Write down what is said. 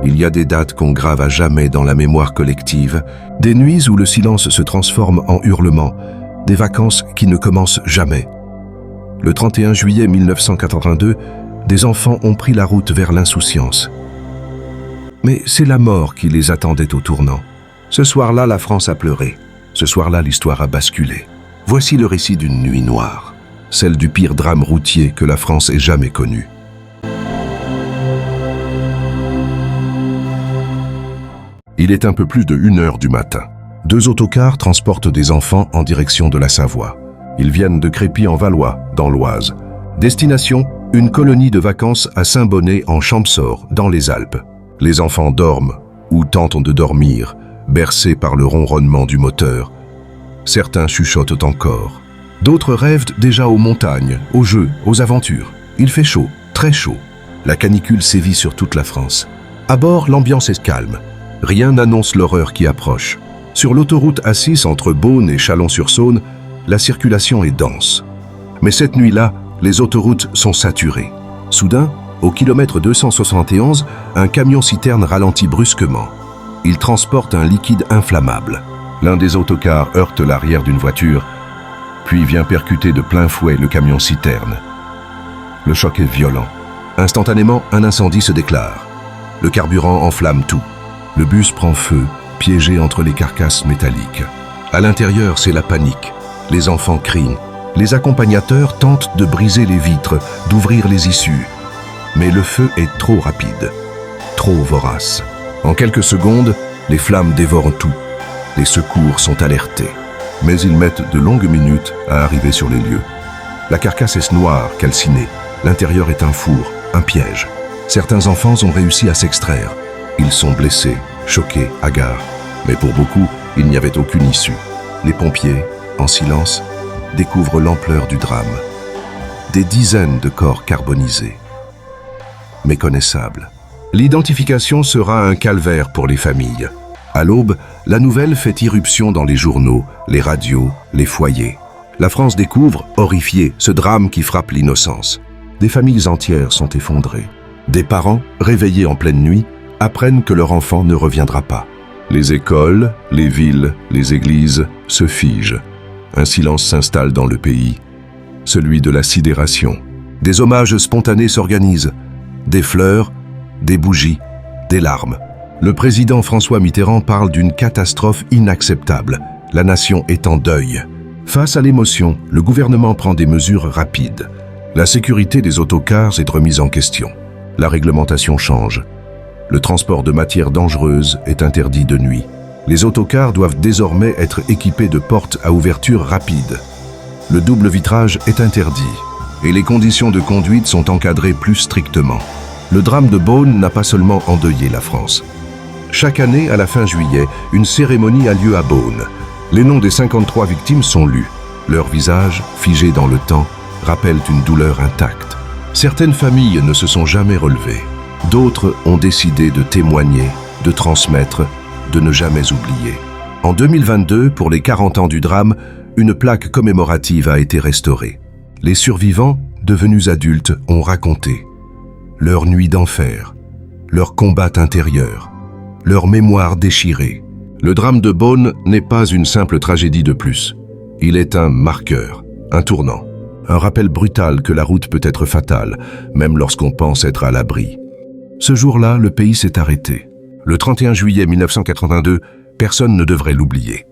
Il y a des dates qu'on grave à jamais dans la mémoire collective, des nuits où le silence se transforme en hurlements, des vacances qui ne commencent jamais. Le 31 juillet 1982, des enfants ont pris la route vers l'insouciance. Mais c'est la mort qui les attendait au tournant. Ce soir-là, la France a pleuré. Ce soir-là, l'histoire a basculé. Voici le récit d'une nuit noire, celle du pire drame routier que la France ait jamais connu. Il est un peu plus de 1h du matin. 2 autocars transportent des enfants en direction de la Savoie. Ils viennent de Crépy-en-Valois, dans l'Oise. Destination, une colonie de vacances à Saint-Bonnet en Champsaur, dans les Alpes. Les enfants dorment, ou tentent de dormir, bercés par le ronronnement du moteur. Certains chuchotent encore. D'autres rêvent déjà aux montagnes, aux jeux, aux aventures. Il fait chaud, très chaud. La canicule sévit sur toute la France. À bord, l'ambiance est calme. Rien n'annonce l'horreur qui approche. Sur l'autoroute A6 entre Beaune et Chalon-sur-Saône, la circulation est dense. Mais cette nuit-là, les autoroutes sont saturées. Soudain, au kilomètre 271, un camion-citerne ralentit brusquement. Il transporte un liquide inflammable. L'un des autocars heurte l'arrière d'une voiture, puis vient percuter de plein fouet le camion-citerne. Le choc est violent. Instantanément, un incendie se déclare. Le carburant enflamme tout. Le bus prend feu, piégé entre les carcasses métalliques. À l'intérieur, c'est la panique. Les enfants crient. Les accompagnateurs tentent de briser les vitres, d'ouvrir les issues. Mais le feu est trop rapide, trop vorace. En quelques secondes, les flammes dévorent tout. Les secours sont alertés. Mais ils mettent de longues minutes à arriver sur les lieux. La carcasse est noire, calcinée. L'intérieur est un four, un piège. Certains enfants ont réussi à s'extraire. Ils sont blessés, choqués, hagards. Mais pour beaucoup, il n'y avait aucune issue. Les pompiers, en silence, découvrent l'ampleur du drame. Des dizaines de corps carbonisés. Méconnaissables. L'identification sera un calvaire pour les familles. À l'aube, la nouvelle fait irruption dans les journaux, les radios, les foyers. La France découvre, horrifiée, ce drame qui frappe l'innocence. Des familles entières sont effondrées. Des parents, réveillés en pleine nuit, apprennent que leur enfant ne reviendra pas. Les écoles, les villes, les églises se figent. Un silence s'installe dans le pays, celui de la sidération. Des hommages spontanés s'organisent. Des fleurs, des bougies, des larmes. Le président François Mitterrand parle d'une catastrophe inacceptable. La nation est en deuil. Face à l'émotion, le gouvernement prend des mesures rapides. La sécurité des autocars est remise en question. La réglementation change. Le transport de matières dangereuses est interdit de nuit. Les autocars doivent désormais être équipés de portes à ouverture rapide. Le double vitrage est interdit et les conditions de conduite sont encadrées plus strictement. Le drame de Beaune n'a pas seulement endeuillé la France. Chaque année, à la fin juillet, une cérémonie a lieu à Beaune. Les noms des 53 victimes sont lus. Leurs visages, figés dans le temps, rappellent une douleur intacte. Certaines familles ne se sont jamais relevées. D'autres ont décidé de témoigner, de transmettre, de ne jamais oublier. En 2022, pour les 40 ans du drame, une plaque commémorative a été restaurée. Les survivants, devenus adultes, ont raconté leur nuit d'enfer, leur combat intérieur, leur mémoire déchirée. Le drame de Beaune n'est pas une simple tragédie de plus. Il est un marqueur, un tournant, un rappel brutal que la route peut être fatale, même lorsqu'on pense être à l'abri. Ce jour-là, le pays s'est arrêté. Le 31 juillet 1982, personne ne devrait l'oublier.